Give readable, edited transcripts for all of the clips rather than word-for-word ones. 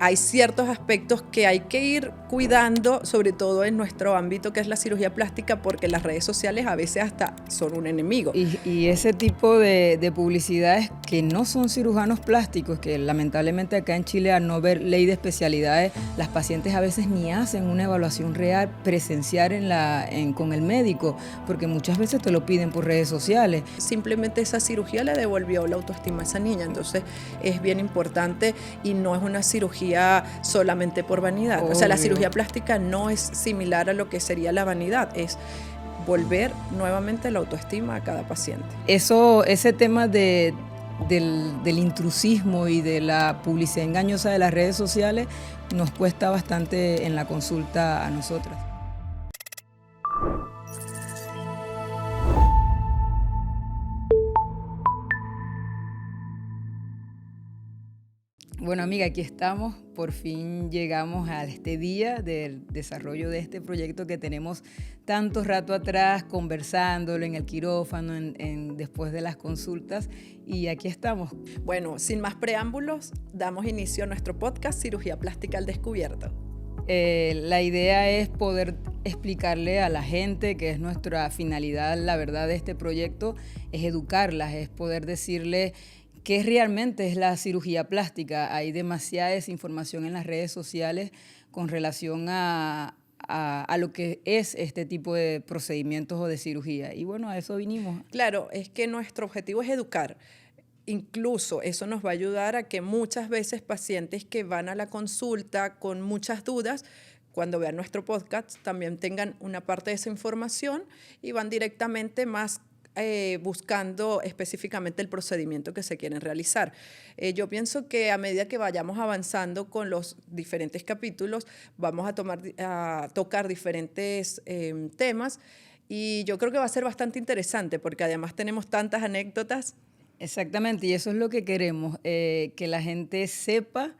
Hay ciertos aspectos que hay que ir cuidando, sobre todo en nuestro ámbito que es la cirugía plástica, porque las redes sociales a veces hasta son un enemigo. Y ese tipo de publicidades que no son cirujanos plásticos, que lamentablemente acá en Chile, al no ver ley de especialidades, las pacientes a veces ni hacen una evaluación real presencial con el médico, porque muchas veces te lo piden por redes sociales. Simplemente esa cirugía le devolvió la autoestima a esa niña, entonces es bien importante y no es una cirugía solamente por vanidad. Obvio. O sea, la cirugía plástica no es similar a lo que sería la vanidad, es volver nuevamente la autoestima a cada paciente. Ese tema del intrusismo y de la publicidad engañosa de las redes sociales nos cuesta bastante en la consulta a nosotras. Bueno, amiga, aquí estamos. Por fin llegamos a este día del desarrollo de este proyecto que tenemos tanto rato atrás conversándolo en el quirófano, después de las consultas, y aquí estamos. Bueno, sin más preámbulos, damos inicio a nuestro podcast Cirugía Plástica al Descubierto. La idea es poder explicarle a la gente, que es nuestra finalidad, la verdad de este proyecto, es educarlas, es poder decirle ¿qué realmente es la cirugía plástica? Hay demasiada desinformación en las redes sociales con relación a lo que es este tipo de procedimientos o de cirugía. Y bueno, a eso vinimos. Claro, es que nuestro objetivo es educar. Incluso eso nos va a ayudar a que muchas veces pacientes que van a la consulta con muchas dudas, cuando vean nuestro podcast, también tengan una parte de esa información y van directamente más buscando específicamente el procedimiento que se quieren realizar. Yo pienso que a medida que vayamos avanzando con los diferentes capítulos, vamos a tocar diferentes temas y yo creo que va a ser bastante interesante porque además tenemos tantas anécdotas. Exactamente, y eso es lo que queremos, que la gente sepa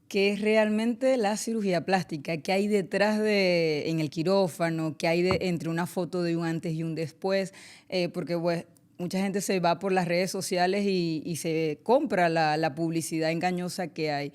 qué es realmente la cirugía plástica, qué hay detrás en el quirófano, qué hay entre una foto de un antes y un después, porque pues, mucha gente se va por las redes sociales y se compra la publicidad engañosa que hay.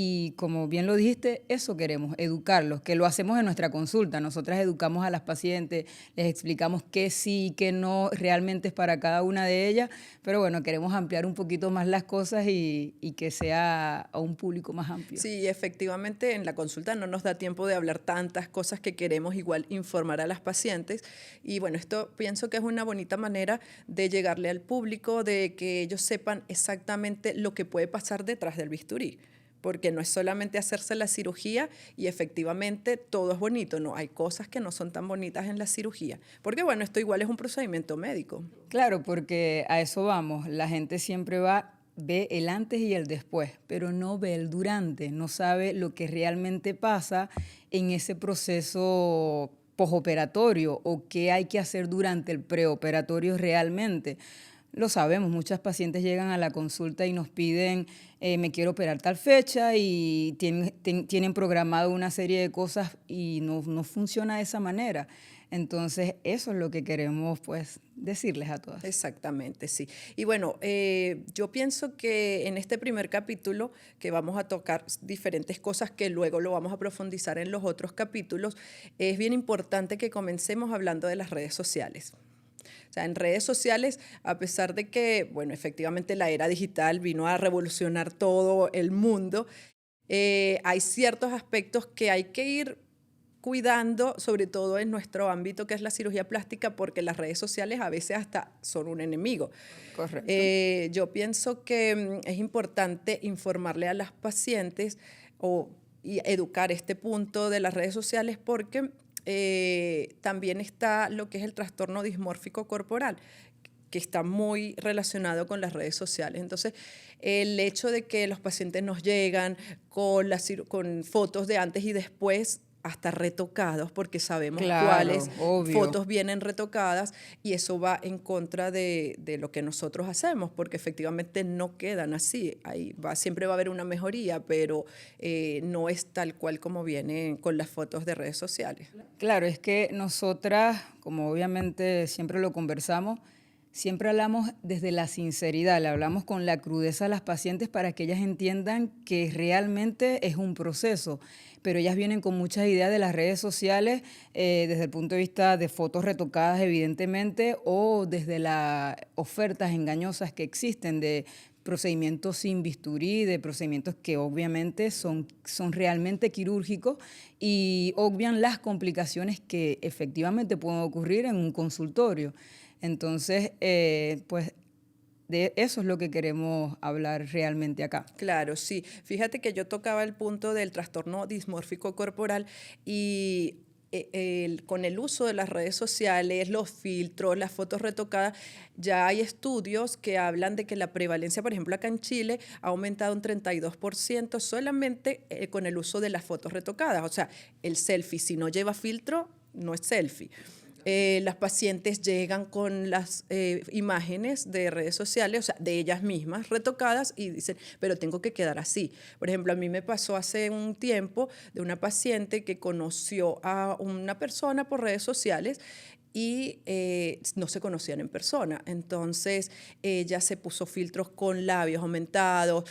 Y como bien lo dijiste, eso queremos, educarlos, que lo hacemos en nuestra consulta. Nosotras educamos a las pacientes, les explicamos qué sí, qué no, realmente es para cada una de ellas, pero bueno, queremos ampliar un poquito más las cosas y que sea a un público más amplio. Sí, efectivamente, en la consulta no nos da tiempo de hablar tantas cosas que queremos igual informar a las pacientes. Y bueno, esto pienso que es una bonita manera de llegarle al público, de que ellos sepan exactamente lo que puede pasar detrás del bisturí. Porque no es solamente hacerse la cirugía y efectivamente todo es bonito, no, hay cosas que no son tan bonitas en la cirugía, porque bueno, esto igual es un procedimiento médico. Claro, porque a eso vamos, la gente siempre ve el antes y el después, pero no ve el durante, no sabe lo que realmente pasa en ese proceso postoperatorio o qué hay que hacer durante el preoperatorio realmente. Lo sabemos, muchas pacientes llegan a la consulta y nos piden, me quiero operar tal fecha y tienen programado una serie de cosas y no funciona de esa manera. Entonces, eso es lo que queremos pues decirles a todas. Exactamente, sí. Y bueno, yo pienso que en este primer capítulo, que vamos a tocar diferentes cosas que luego lo vamos a profundizar en los otros capítulos, es bien importante que comencemos hablando de las redes sociales. O sea, en redes sociales, a pesar de que, bueno, efectivamente la era digital vino a revolucionar todo el mundo, hay ciertos aspectos que hay que ir cuidando, sobre todo en nuestro ámbito que es la cirugía plástica, porque las redes sociales a veces hasta son un enemigo. Correcto. Yo pienso que es importante informarle a las pacientes y educar este punto de las redes sociales porque también está lo que es el trastorno dismórfico corporal, que está muy relacionado con las redes sociales. Entonces, el hecho de que los pacientes nos llegan con fotos de antes y después, hasta retocados, porque sabemos cuáles fotos vienen retocadas y eso va en contra de lo que nosotros hacemos, porque efectivamente no quedan así. Siempre va a haber una mejoría, pero no es tal cual como viene con las fotos de redes sociales. Claro, es que nosotras, como obviamente siempre lo conversamos, siempre hablamos desde la sinceridad, le hablamos con la crudeza a las pacientes para que ellas entiendan que realmente es un proceso, pero ellas vienen con muchas ideas de las redes sociales desde el punto de vista de fotos retocadas evidentemente o desde las ofertas engañosas que existen de procedimientos sin bisturí, de procedimientos que obviamente son realmente quirúrgicos y obvian las complicaciones que efectivamente pueden ocurrir en un consultorio. Entonces, pues de eso es lo que queremos hablar realmente acá. Claro, sí. Fíjate que yo tocaba el punto del trastorno dismórfico corporal y con el uso de las redes sociales, los filtros, las fotos retocadas, ya hay estudios que hablan de que la prevalencia, por ejemplo, acá en Chile, ha aumentado un 32% solamente con el uso de las fotos retocadas. O sea, el selfie, si no lleva filtro, no es selfie. Las pacientes llegan con las imágenes de redes sociales, o sea, de ellas mismas retocadas y dicen, pero tengo que quedar así. Por ejemplo, a mí me pasó hace un tiempo de una paciente que conoció a una persona por redes sociales y no se conocían en persona. Entonces ella se puso filtros con labios aumentados,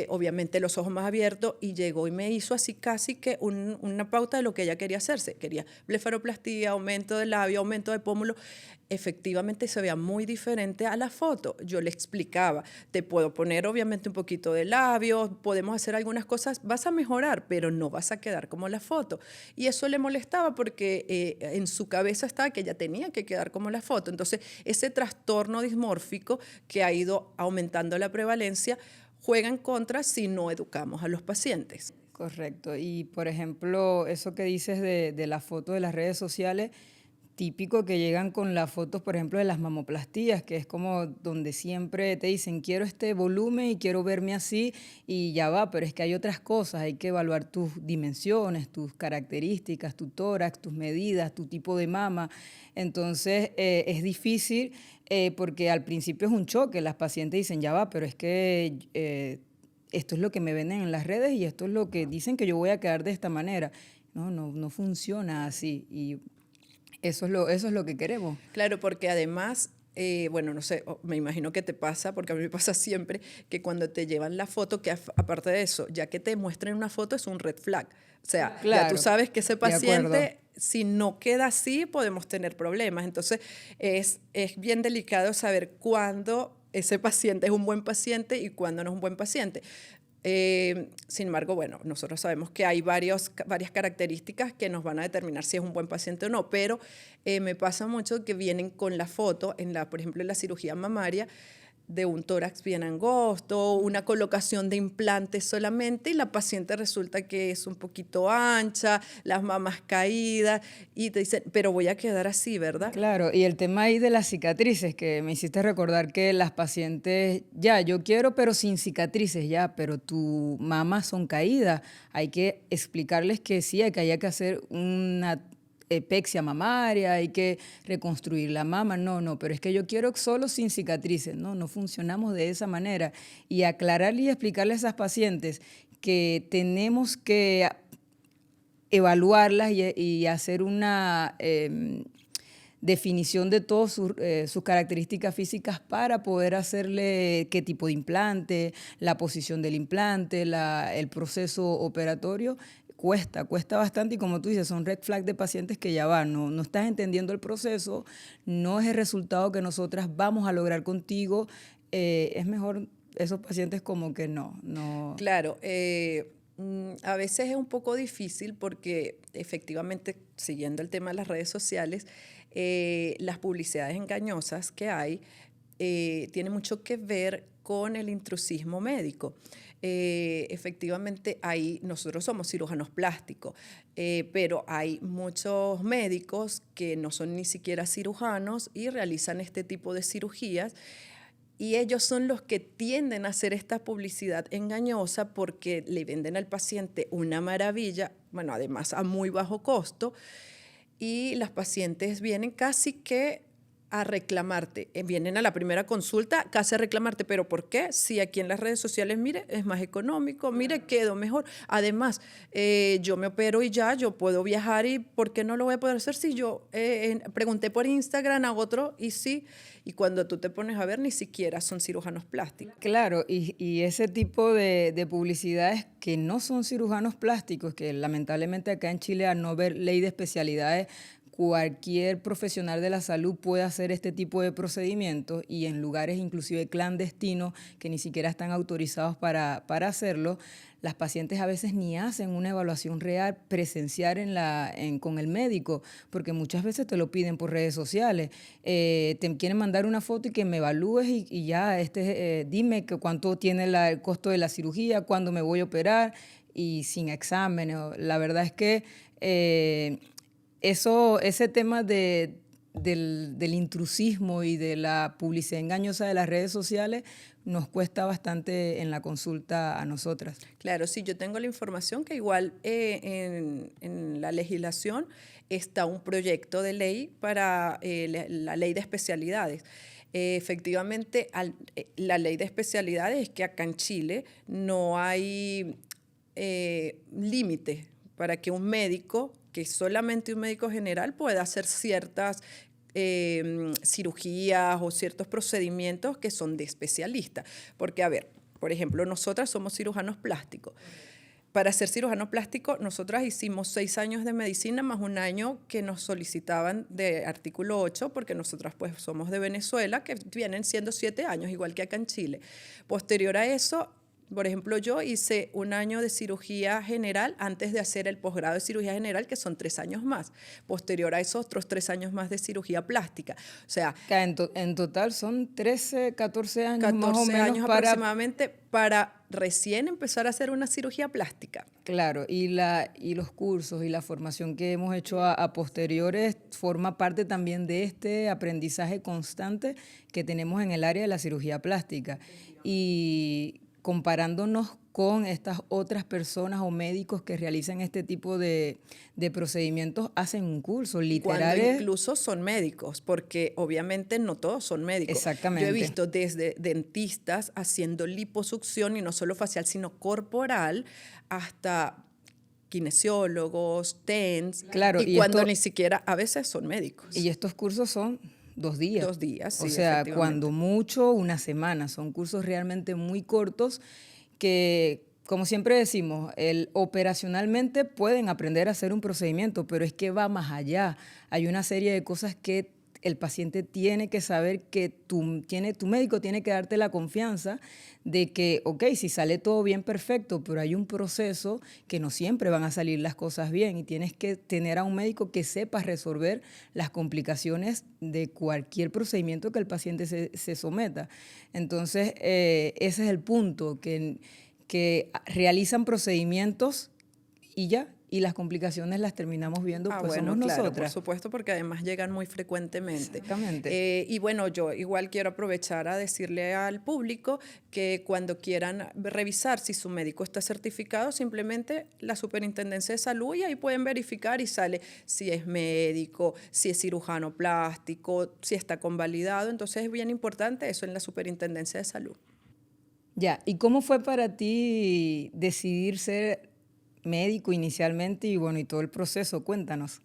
obviamente los ojos más abiertos y llegó y me hizo así casi que una pauta de lo que ella quería hacerse. Quería blefaroplastía, aumento de labio, aumento de pómulo. Efectivamente se veía muy diferente a la foto. Yo le explicaba, te puedo poner obviamente un poquito de labios, podemos hacer algunas cosas, vas a mejorar, pero no vas a quedar como la foto. Y eso le molestaba porque en su cabeza estaba que ella tenía que quedar como la foto. Entonces, ese trastorno dismórfico que ha ido aumentando la prevalencia juega en contra si no educamos a los pacientes. Correcto. Y por ejemplo, eso que dices de la foto de las redes sociales, típico que llegan con las fotos, por ejemplo, de las mamoplastías, que es como donde siempre te dicen, quiero este volumen y quiero verme así y ya va, pero es que hay otras cosas, hay que evaluar tus dimensiones, tus características, tu tórax, tus medidas, tu tipo de mama. Entonces, es difícil porque al principio es un choque, las pacientes dicen, ya va, pero es que esto es lo que me venden en las redes y esto es lo que dicen que yo voy a quedar de esta manera. No funciona así y eso es lo que queremos. Claro, porque además, bueno, no sé, me imagino que te pasa, porque a mí me pasa siempre, que cuando te llevan la foto, que aparte de eso, ya que te muestren una foto es un red flag. O sea, ya tú Claro, sabes que ese de acuerdo. paciente, si no queda así, podemos tener problemas. Entonces, es bien delicado saber cuándo ese paciente es un buen paciente y cuándo no es un buen paciente. Sin embargo, bueno, nosotros sabemos que hay varias características que nos van a determinar si es un buen paciente o no, pero me pasa mucho que vienen con la foto, por ejemplo, en la cirugía mamaria, de un tórax bien angosto, una colocación de implantes solamente y la paciente resulta que es un poquito ancha, las mamas caídas y te dicen, pero voy a quedar así, ¿verdad? Claro, y el tema ahí de las cicatrices, que me hiciste recordar que las pacientes, ya, yo quiero, pero sin cicatrices, ya, pero tu mamas son caídas. Hay que explicarles que sí, que hay que hacer una epexia mamaria, hay que reconstruir la mama. No, pero es que yo quiero solo sin cicatrices. No funcionamos de esa manera. Y aclararle y explicarle a esas pacientes que tenemos que evaluarlas y hacer una definición de todas sus características físicas para poder hacerle qué tipo de implante, la posición del implante, el proceso operatorio. Cuesta bastante y como tú dices, son red flags de pacientes que ya van, no estás entendiendo el proceso, no es el resultado que nosotras vamos a lograr contigo, es mejor esos pacientes como que no. Claro, a veces es un poco difícil porque efectivamente, siguiendo el tema de las redes sociales, las publicidades engañosas que hay tienen mucho que ver con el intrusismo médico. Efectivamente, nosotros somos cirujanos plásticos, pero hay muchos médicos que no son ni siquiera cirujanos y realizan este tipo de cirugías. Y ellos son los que tienden a hacer esta publicidad engañosa porque le venden al paciente una maravilla, bueno, además a muy bajo costo, y las pacientes vienen casi que a reclamarte. Vienen a la primera consulta casi a reclamarte, pero ¿por qué? Si aquí en las redes sociales, mire, es más económico, mire, quedo mejor. Además, yo me opero y ya, yo puedo viajar y ¿por qué no lo voy a poder hacer si yo pregunté por Instagram a otro y sí? Y cuando tú te pones a ver, ni siquiera son cirujanos plásticos. Claro, y ese tipo de publicidades que no son cirujanos plásticos, que lamentablemente acá en Chile, al no haber ley de especialidades, cualquier profesional de la salud puede hacer este tipo de procedimientos y en lugares inclusive clandestinos que ni siquiera están autorizados para hacerlo, las pacientes a veces ni hacen una evaluación real presencial con el médico, porque muchas veces te lo piden por redes sociales. Te quieren mandar una foto y que me evalúes y ya, dime cuánto tiene el costo de la cirugía, cuándo me voy a operar y sin exámenes. La verdad es que ese tema del intrusismo y de la publicidad engañosa de las redes sociales nos cuesta bastante en la consulta a nosotras. Claro, sí, yo tengo la información que igual en la legislación está un proyecto de ley para la ley de especialidades. Efectivamente, la ley de especialidades es que acá en Chile no hay límite para que un médico, que solamente un médico general pueda hacer ciertas cirugías o ciertos procedimientos que son de especialista. Porque, a ver, por ejemplo, nosotras somos cirujanos plásticos. Para ser cirujano plástico, nosotras hicimos 6 años de medicina más un año que nos solicitaban de artículo 8, porque nosotras pues somos de Venezuela, que vienen siendo 7 años, igual que acá en Chile. Posterior a eso, por ejemplo, yo hice un año de cirugía general antes de hacer el posgrado de cirugía general, que son 3 años más. Posterior a esos otros 3 años más de cirugía plástica. O sea, En total son 13, 14 años 14 más o menos años aproximadamente para recién empezar a hacer una cirugía plástica. Claro, y los cursos y la formación que hemos hecho a posteriores forma parte también de este aprendizaje constante que tenemos en el área de la cirugía plástica. Y comparándonos con estas otras personas o médicos que realizan este tipo de procedimientos, hacen un curso literal. Cuando incluso son médicos, porque obviamente no todos son médicos. Exactamente. Yo he visto desde dentistas haciendo liposucción, y no solo facial, sino corporal, hasta kinesiólogos, TENS, Claro, y cuando ni siquiera a veces son médicos. Y estos cursos son 2 días. 2 días, sí, o sea, efectivamente. cuando mucho, una semana. Son cursos realmente muy cortos que, como siempre decimos, operacionalmente pueden aprender a hacer un procedimiento, pero es que va más allá. Hay una serie de cosas que el paciente tiene que saber, que tu médico tiene que darte la confianza de que, ok, si sale todo bien, perfecto, pero hay un proceso que no siempre van a salir las cosas bien y tienes que tener a un médico que sepa resolver las complicaciones de cualquier procedimiento que el paciente se someta. Entonces, ese es el punto, que realizan procedimientos y ya, y las complicaciones las terminamos viendo, pues bueno, somos claro, nosotras. por supuesto, porque además llegan muy frecuentemente. Exactamente. Y bueno, yo igual quiero aprovechar a decirle al público que cuando quieran revisar si su médico está certificado, simplemente la Superintendencia de Salud, y ahí pueden verificar y sale si es médico, si es cirujano plástico, si está convalidado. Entonces es bien importante eso en la Superintendencia de Salud. Ya, ¿y cómo fue para ti decidir ser médico inicialmente y bueno, y todo el proceso? Cuéntanos.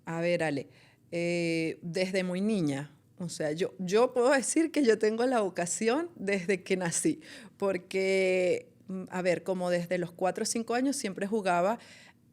A ver, Ale, desde muy niña, o sea, yo puedo decir que yo tengo la vocación desde que nací, porque, a ver, como desde los 4 o 5 años siempre jugaba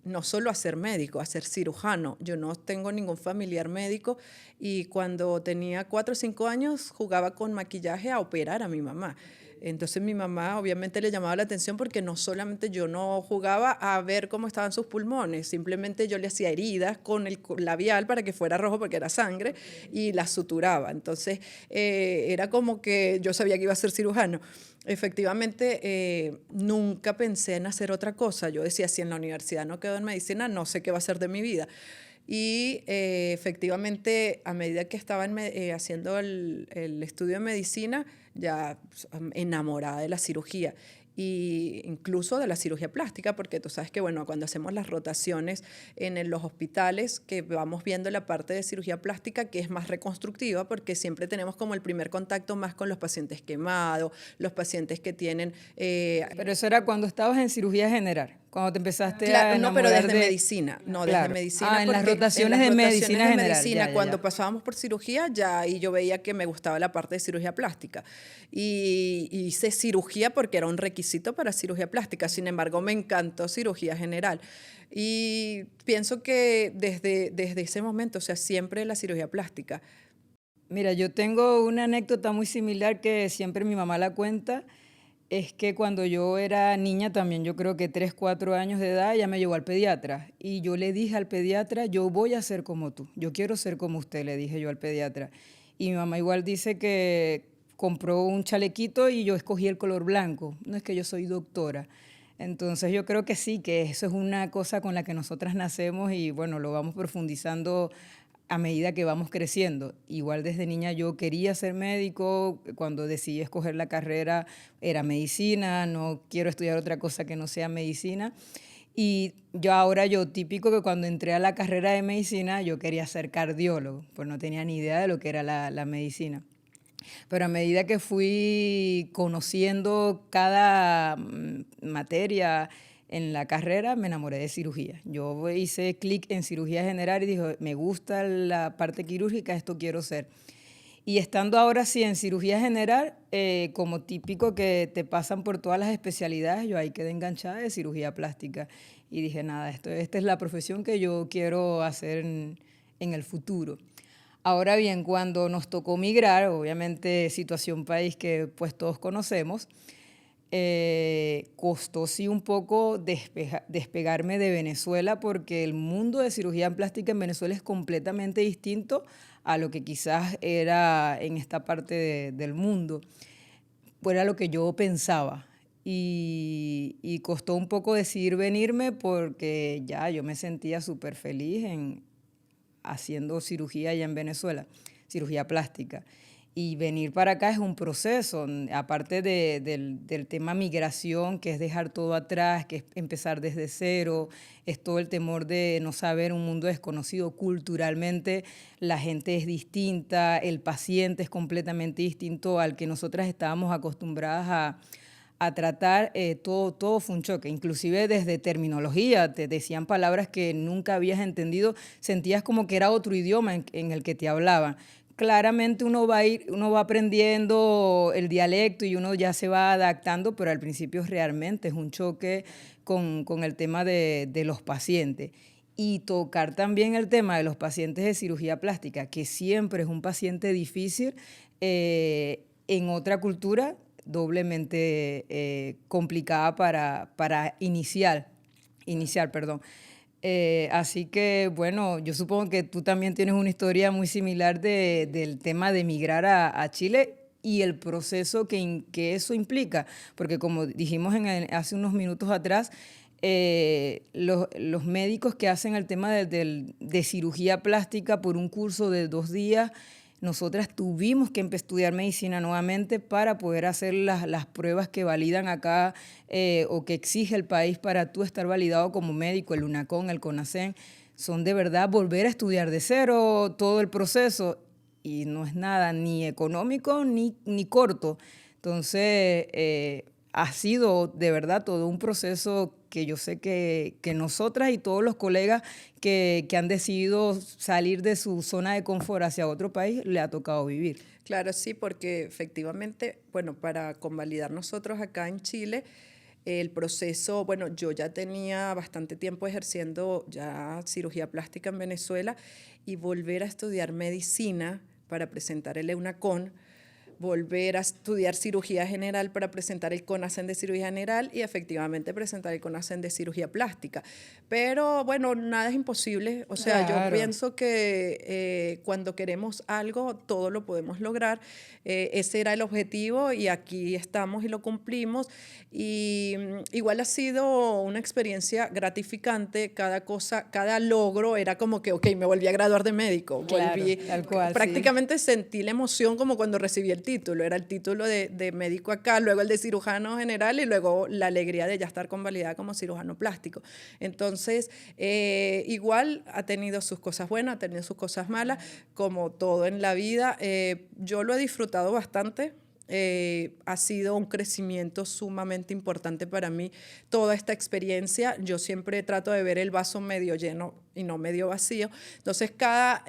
no solo a ser médico, a ser cirujano. Yo no tengo ningún familiar médico y cuando tenía 4 o 5 años jugaba con maquillaje a operar a mi mamá. Entonces mi mamá obviamente le llamaba la atención porque no solamente yo no jugaba a ver cómo estaban sus pulmones, simplemente yo le hacía heridas con el labial para que fuera rojo porque era sangre y las suturaba. Entonces era como que yo sabía que iba a ser cirujano. Efectivamente, nunca pensé en hacer otra cosa. Yo decía, si en la universidad no quedo en medicina, no sé qué va a ser de mi vida. Y efectivamente, a medida que estaba haciendo el estudio de medicina, ya enamorada de la cirugía. y incluso de la cirugía plástica, porque tú sabes que, bueno, cuando hacemos las rotaciones los hospitales, que vamos viendo la parte de cirugía plástica que es más reconstructiva, porque siempre tenemos como el primer contacto más con los pacientes quemados, los pacientes que tienen... Pero eso era cuando estabas en cirugía general, cuando te empezaste Claro, a no, pero enamorar desde de... medicina, no, desde Claro. medicina, En las porque rotaciones en las de rotaciones medicina de general. medicina, Ya, ya, cuando ya. pasábamos por cirugía, ya ahí yo veía que me gustaba la parte de cirugía plástica. Y hice cirugía porque era un requisito para cirugía plástica, sin embargo, me encantó cirugía general. Y pienso que desde ese momento, o sea, siempre la cirugía plástica. Mira, yo tengo una anécdota muy similar que siempre mi mamá la cuenta. Es que cuando yo era niña también, yo creo que 3, 4 años de edad, ella me llevó al pediatra. Y yo le dije al pediatra, yo voy a ser como tú, yo quiero ser como usted, le dije yo al pediatra. Y mi mamá igual dice que compró un chalequito y yo escogí el color blanco. No es que yo soy doctora. Entonces yo creo que sí, que eso es una cosa con la que nosotras nacemos y bueno, lo vamos profundizando a medida que vamos creciendo. Igual desde niña yo quería ser médico, cuando decidí escoger la carrera era medicina, no quiero estudiar otra cosa que no sea medicina. Y yo típico que cuando entré a la carrera de medicina yo quería ser cardiólogo, pues no tenía ni idea de lo que era la medicina. Pero a medida que fui conociendo cada materia en la carrera, me enamoré de cirugía. Yo hice clic en cirugía general y dije, me gusta la parte quirúrgica, esto quiero ser. Y estando ahora sí en cirugía general, como típico que te pasan por todas las especialidades, yo ahí quedé enganchada de cirugía plástica. Y dije, nada, esta es la profesión que yo quiero hacer en el futuro. Ahora bien, cuando nos tocó migrar, obviamente situación país que pues todos conocemos, costó sí un poco despegarme de Venezuela porque el mundo de cirugía plástica en Venezuela es completamente distinto a lo que quizás era en esta parte del mundo. Pues era lo que yo pensaba. Y costó un poco decidir venirme porque ya yo me sentía súper feliz haciendo cirugía allá en Venezuela, cirugía plástica. Y venir para acá es un proceso, aparte del tema migración, que es dejar todo atrás, que es empezar desde cero, es todo el temor de no saber un mundo desconocido. Culturalmente la gente es distinta, el paciente es completamente distinto al que nosotras estábamos acostumbradas a tratar, todo fue un choque, inclusive desde terminología, te decían palabras que nunca habías entendido, sentías como que era otro idioma en el que te hablaban. Claramente uno va aprendiendo el dialecto y uno ya se va adaptando, pero al principio realmente es un choque con el tema de los pacientes. Y tocar también el tema de los pacientes de cirugía plástica, que siempre es un paciente difícil, en otra cultura doblemente complicada para iniciar, perdón. Así que, bueno, yo supongo que tú también tienes una historia muy similar del tema de emigrar a Chile y el proceso que eso implica, porque como dijimos hace unos minutos atrás, los médicos que hacen el tema de cirugía plástica por un curso de 2 días, nosotras tuvimos que estudiar medicina nuevamente para poder hacer las pruebas que validan acá o que exige el país para tú estar validado como médico, el UNACON, el CONASEN. Son de verdad volver a estudiar de cero todo el proceso y no es nada ni económico ni corto. Entonces, ha sido de verdad todo un proceso que yo sé que nosotras y todos los colegas que han decidido salir de su zona de confort hacia otro país, le ha tocado vivir. Claro, sí, porque efectivamente, bueno, para convalidar nosotros acá en Chile, el proceso, bueno, yo ya tenía bastante tiempo ejerciendo ya cirugía plástica en Venezuela y volver a estudiar medicina para presentar el EUNACON, volver a estudiar cirugía general para presentar el CONASEN de cirugía general y efectivamente presentar el CONASEN de cirugía plástica. Pero bueno, nada es imposible. O sea, yo Claro. pienso que cuando queremos algo, todo lo podemos lograr. Ese era el objetivo y aquí estamos y lo cumplimos. Y igual ha sido una experiencia gratificante. Cada cosa, cada logro era como que, ok, me volví a graduar de médico. Claro, Volví, tal cual, sí. prácticamente sentí la emoción como cuando recibí el título. título. Era el título de médico acá, luego el de cirujano general y luego la alegría de ya estar convalidada como cirujano plástico. Entonces, igual ha tenido sus cosas buenas, ha tenido sus cosas malas, como todo en la vida. Yo lo he disfrutado bastante. Ha sido un crecimiento sumamente importante para mí toda esta experiencia. Yo siempre trato de ver el vaso medio lleno y no medio vacío. Entonces, cada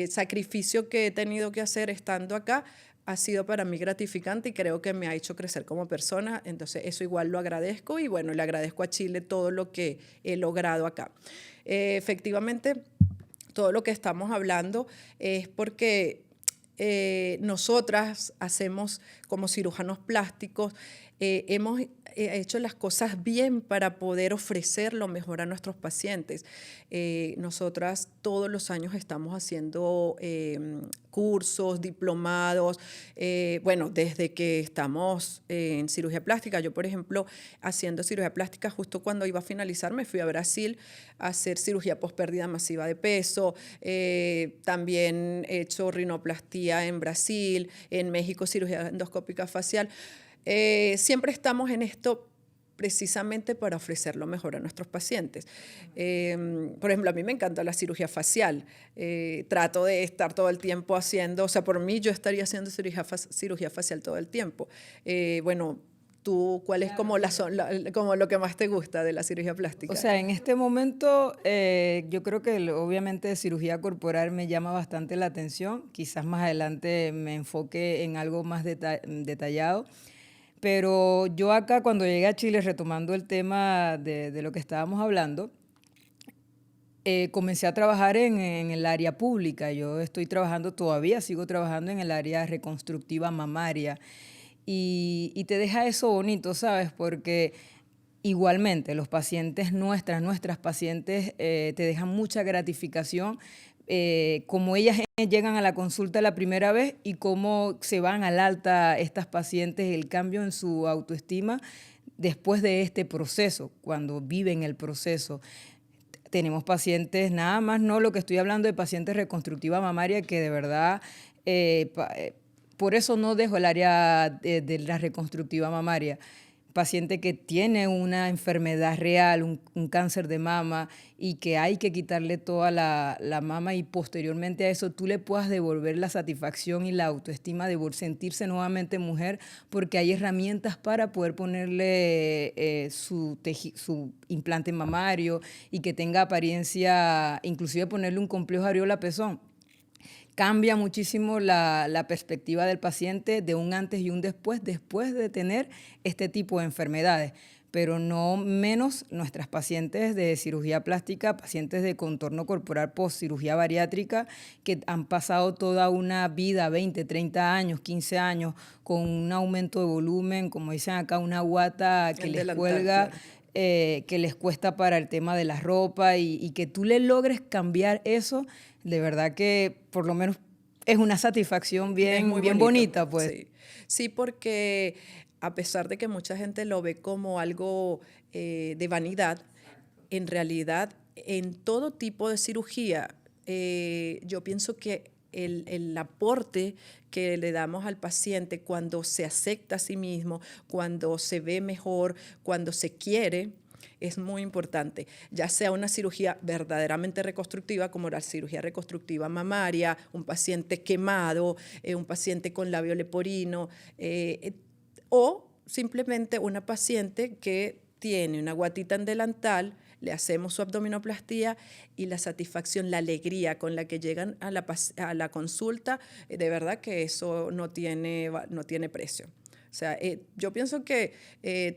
sacrificio que he tenido que hacer estando acá ha sido para mí gratificante y creo que me ha hecho crecer como persona. Entonces, eso igual lo agradezco y bueno, le agradezco a Chile todo lo que he logrado acá. Efectivamente, todo lo que estamos hablando es porque nosotras hacemos como cirujanos plásticos, hemos hecho las cosas bien para poder ofrecer lo mejor a nuestros pacientes. Nosotras todos los años estamos haciendo cursos, diplomados, bueno, desde que estamos en cirugía plástica. Yo, por ejemplo, haciendo cirugía plástica, justo cuando iba a finalizar, me fui a Brasil a hacer cirugía pospérdida masiva de peso. También he hecho rinoplastia en Brasil, en México cirugía endoscópica facial. Siempre estamos en esto precisamente para ofrecer lo mejor a nuestros pacientes. Por ejemplo, a mí me encanta la cirugía facial. Trato de estar todo el tiempo haciendo, o sea, por mí yo estaría haciendo cirugía facial todo el tiempo. Bueno, ¿tú cuál es como, como lo que más te gusta de la cirugía plástica? O sea, en este momento yo creo que obviamente cirugía corporal me llama bastante la atención. Quizás más adelante me enfoque en algo más detallado. Pero yo acá cuando llegué a Chile, retomando el tema de lo que estábamos hablando, comencé a trabajar en el área pública. Yo estoy trabajando todavía, sigo trabajando en el área reconstructiva mamaria. Y te deja eso bonito, ¿sabes? Porque igualmente los pacientes nuestras pacientes te dejan mucha gratificación, como ellas llegan a la consulta la primera vez y cómo se van al alta estas pacientes, el cambio en su autoestima después de este proceso, cuando viven el proceso. Tenemos pacientes, nada más, no lo que estoy hablando de pacientes reconstructiva mamaria, que de verdad, por eso no dejo el área de la reconstructiva mamaria. Paciente que tiene una enfermedad real, un cáncer de mama, y que hay que quitarle toda la mama y posteriormente a eso tú le puedas devolver la satisfacción y la autoestima de sentirse nuevamente mujer, porque hay herramientas para poder ponerle su implante mamario y que tenga apariencia, inclusive ponerle un complejo areola-pezón. Cambia muchísimo la perspectiva del paciente de un antes y un después de tener este tipo de enfermedades. Pero no menos nuestras pacientes de cirugía plástica, pacientes de contorno corporal post cirugía bariátrica, que han pasado toda una vida, 20, 30 años, 15 años, con un aumento de volumen, como dicen acá, una guata que les cuelga, claro. Que les cuesta para el tema de la ropa y que tú le logres cambiar eso, de verdad que por lo menos es una satisfacción bien bonita, pues. Sí. Sí, porque a pesar de que mucha gente lo ve como algo de vanidad, en realidad en todo tipo de cirugía, yo pienso que el aporte que le damos al paciente cuando se acepta a sí mismo, cuando se ve mejor, cuando se quiere, es muy importante, ya sea una cirugía verdaderamente reconstructiva, como la cirugía reconstructiva mamaria, un paciente quemado, un paciente con labio leporino, o simplemente una paciente que tiene una guatita en delantal, le hacemos su abdominoplastía y la satisfacción, la alegría con la que llegan a la consulta, de verdad que eso no tiene precio. O sea, yo pienso que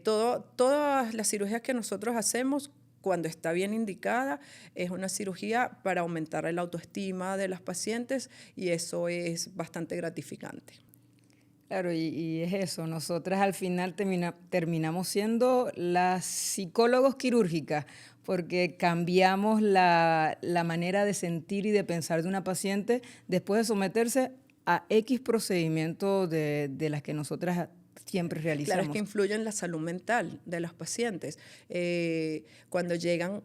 todas las cirugías que nosotros hacemos, cuando está bien indicada, es una cirugía para aumentar la autoestima de las pacientes y eso es bastante gratificante. Claro, y es eso, nosotras al final terminamos siendo las psicólogos quirúrgicas, porque cambiamos la manera de sentir y de pensar de una paciente después de someterse a X procedimientos de las que nosotras siempre realizamos. Claro, es que influye en la salud mental de los pacientes. Cuando llegan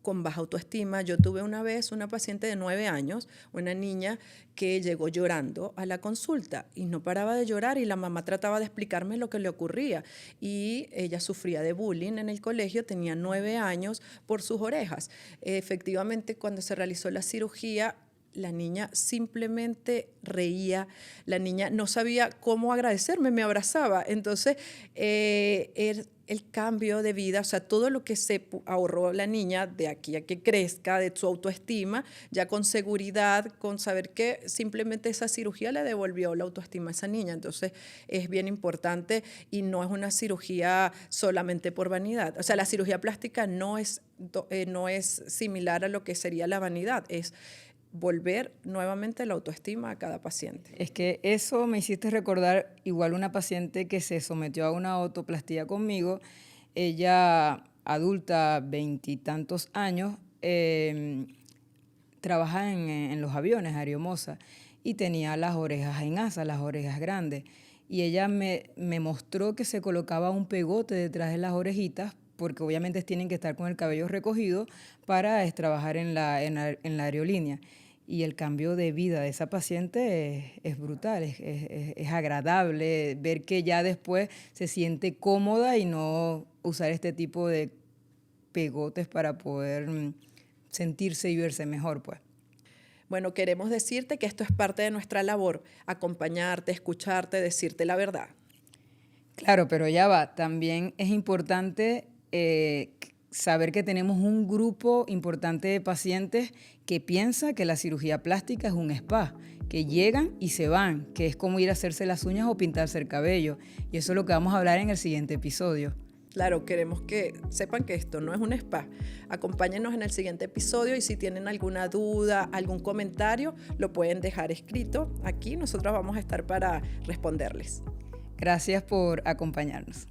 con baja autoestima. Yo tuve una vez una paciente de 9 años, una niña que llegó llorando a la consulta y no paraba de llorar y la mamá trataba de explicarme lo que le ocurría y ella sufría de bullying en el colegio, tenía 9 años por sus orejas. Efectivamente, cuando se realizó la cirugía, la niña simplemente reía, la niña no sabía cómo agradecerme, me abrazaba. Entonces, el cambio de vida, o sea, todo lo que se ahorró la niña de aquí a que crezca, de su autoestima, ya con seguridad, con saber que simplemente esa cirugía le devolvió la autoestima a esa niña. Entonces, es bien importante y no es una cirugía solamente por vanidad. O sea, la cirugía plástica no es similar a lo que sería la vanidad, es volver nuevamente la autoestima a cada paciente. Es que eso me hiciste recordar igual una paciente que se sometió a una autoplastía conmigo, ella adulta, 20 y tantos años, trabaja en los aviones, Aeromoza, y tenía las orejas en asa, las orejas grandes, y ella me mostró que se colocaba un pegote detrás de las orejitas, porque obviamente tienen que estar con el cabello recogido para trabajar en la aerolínea. Y el cambio de vida de esa paciente es brutal, es agradable ver que ya después se siente cómoda y no usar este tipo de pegotes para poder sentirse y verse mejor, pues. Bueno, queremos decirte que esto es parte de nuestra labor, acompañarte, escucharte, decirte la verdad. Claro, pero ya va, también es importante saber que tenemos un grupo importante de pacientes que piensa que la cirugía plástica es un spa, que llegan y se van, que es como ir a hacerse las uñas o pintarse el cabello. Y eso es lo que vamos a hablar en el siguiente episodio. Claro, queremos que sepan que esto no es un spa. Acompáñenos en el siguiente episodio y si tienen alguna duda, algún comentario, lo pueden dejar escrito aquí. Nosotros vamos a estar para responderles. Gracias por acompañarnos.